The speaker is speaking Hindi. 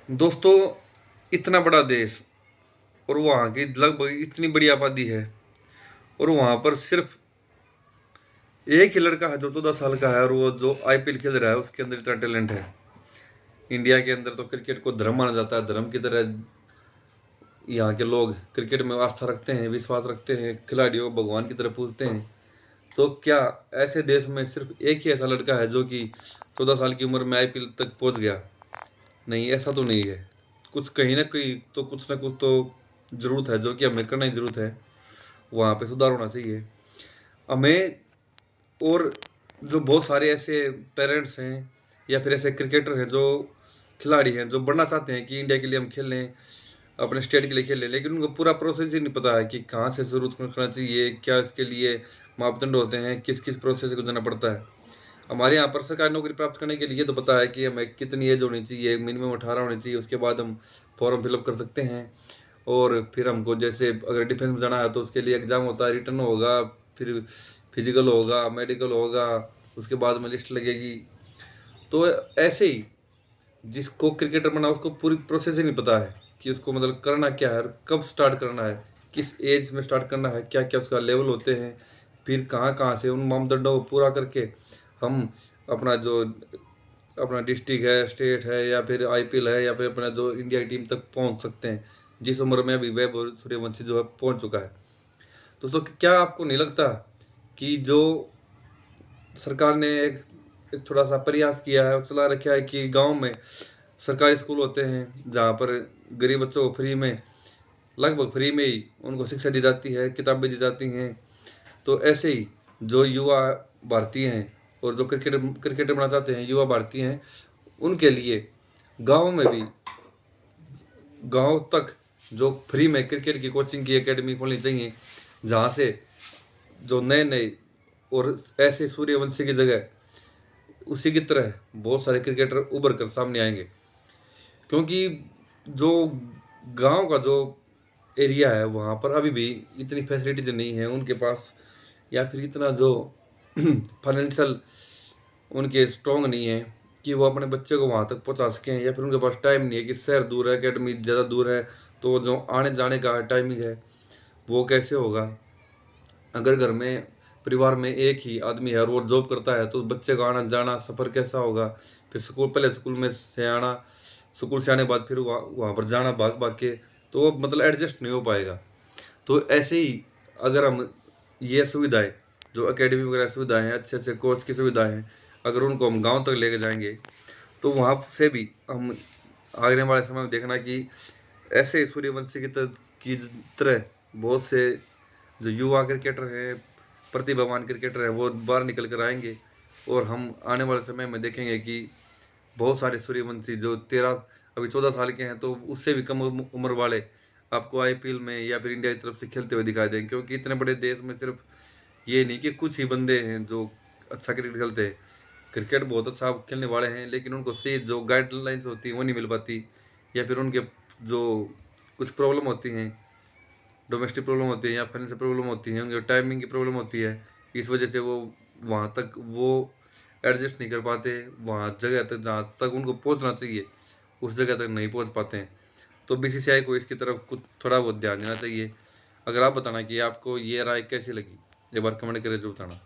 दोस्तों, इतना बड़ा देश और वहाँ की लगभग इतनी बड़ी आबादी है, और वहाँ पर सिर्फ एक ही लड़का है जो 14 साल का है, और वो जो आईपीएल खेल रहा है उसके अंदर इतना टैलेंट है। इंडिया के अंदर तो क्रिकेट को धर्म माना जाता है, धर्म की तरह यहाँ के लोग क्रिकेट में आस्था रखते हैं, विश्वास रखते हैं, खिलाड़ियों को भगवान की तरह पूजते हैं। तो क्या ऐसे देश में सिर्फ एक ही ऐसा लड़का है जो कि 14 साल की उम्र में आईपीएल तक पहुँच गया? नहीं, ऐसा तो नहीं है। कुछ कहीं ना कहीं तो कुछ ना कुछ तो ज़रूरत है, जो कि हमें करना ही ज़रूरत है। वहाँ पे सुधार होना चाहिए हमें। और जो बहुत सारे ऐसे पेरेंट्स हैं या फिर ऐसे क्रिकेटर हैं, जो खिलाड़ी हैं, जो बनना चाहते हैं कि इंडिया के लिए हम खेलें, अपने स्टेट के लिए खेलें, लेकिन उनको पूरा प्रोसेस ही नहीं पता है कि कहाँ से शुरू करना चाहिए, क्या इसके लिए मापदंड होते हैं, किस किस प्रोसेस से गुजरना पड़ता है। हमारे यहाँ पर सरकारी नौकरी प्राप्त करने के लिए तो पता है कि हमें कितनी एज होनी चाहिए, मिनिमम 18 होनी चाहिए, उसके बाद हम फॉर्म फिलअप कर सकते हैं। और फिर हमको जैसे अगर डिफेंस में जाना है तो उसके लिए एग्ज़ाम होता है, रिटर्न होगा, फिर फिजिकल होगा, मेडिकल होगा, उसके बाद में लिस्ट लगेगी। तो ऐसे ही जिसको क्रिकेटर बना उसको पूरी प्रोसेस ही नहीं पता है कि उसको मतलब करना क्या है, कब स्टार्ट करना है, किस एज में स्टार्ट करना है, क्या क्या उसका लेवल होते हैं, फिर कहाँ कहाँ से उन मापदंडों को पूरा करके हम अपना जो अपना डिस्ट्रिक्ट है, स्टेट है, या फिर आईपीएल है, या फिर अपना जो इंडिया की टीम तक पहुंच सकते हैं, जिस उम्र में अभी वैभव सूर्यवंशी जो है पहुंच चुका है। दोस्तों, क्या आपको नहीं लगता कि जो सरकार ने एक थोड़ा सा प्रयास किया है और चला रखा है कि गांव में सरकारी स्कूल होते हैं जहाँ पर गरीब बच्चों को फ्री में, लगभग फ्री में ही उनको शिक्षा दी जाती है, किताबें दी जाती हैं। तो ऐसे ही जो युवा भारतीय हैं और जो क्रिकेटर बनना चाहते हैं युवा भारतीय हैं, उनके लिए गाँव में भी, गांव तक जो फ्री में क्रिकेट की कोचिंग की एकेडमी खोलनी चाहिए, जहाँ से जो नए नए और ऐसे सूर्यवंशी की जगह उसी की तरह बहुत सारे क्रिकेटर उभर कर सामने आएंगे। क्योंकि जो गांव का जो एरिया है वहाँ पर अभी भी इतनी फैसिलिटीज नहीं है उनके पास, या फिर इतना जो फाइनेंशियल उनके स्ट्रॉन्ग नहीं है कि वो अपने बच्चे को वहाँ तक पहुँचा सकें, या फिर उनके पास टाइम नहीं है कि शहर दूर है, एकेडमी ज़्यादा दूर है, तो जो आने जाने का टाइमिंग है वो कैसे होगा। अगर घर में परिवार में एक ही आदमी है और वो जॉब करता है तो बच्चे का आना जाना सफ़र कैसा होगा, फिर स्कूल, पहले स्कूल में से आना, स्कूल से आने के बाद फिर वहाँ पर जाना भाग भाग के, तो वो मतलब एडजस्ट नहीं हो पाएगा। तो ऐसे ही अगर हम ये सुविधाएं, जो एकेडमी वगैरह सुविधाएं हैं, अच्छे अच्छे कोच की सुविधाएं हैं, अगर उनको हम गांव तक लेके जाएंगे तो वहाँ से भी हम आने वाले समय में देखना कि ऐसे सूर्यवंशी की तरह बहुत से जो युवा क्रिकेटर हैं, प्रतिभावान क्रिकेटर हैं, वो बाहर निकल कर आएंगे। और हम आने वाले समय में देखेंगे कि बहुत सारे सूर्यवंशी जो 13 अभी 14 साल के हैं, तो उससे भी कम उम्र वाले आपको आईपीएल में या फिर इंडिया की तरफ से खेलते हुए दिखाई देंगे। क्योंकि इतने बड़े देश में सिर्फ ये नहीं कि कुछ ही बंदे हैं जो अच्छा क्रिकेट खेलते हैं, क्रिकेट बहुत अच्छा खेलने वाले हैं, लेकिन उनको सही जो गाइडलाइंस होती हैं वो नहीं मिल पाती, या फिर उनके जो कुछ प्रॉब्लम होती हैं, डोमेस्टिक प्रॉब्लम होती है या फाइनेंशियल प्रॉब्लम होती है, उनकी टाइमिंग की प्रॉब्लम होती है, इस वजह से वो वहाँ तक वो एडजस्ट नहीं कर पाते, वहाँ जगह तक जहाँ तक उनको पहुँचना चाहिए उस जगह तक नहीं पहुँच पाते हैं। तो बीसीसीआई को इसकी तरफ कुछ थोड़ा बहुत ध्यान देना चाहिए। अगर आप बताना कि आपको ये राय कैसी लगी, एक बार कमेंट करके जरूर बताना।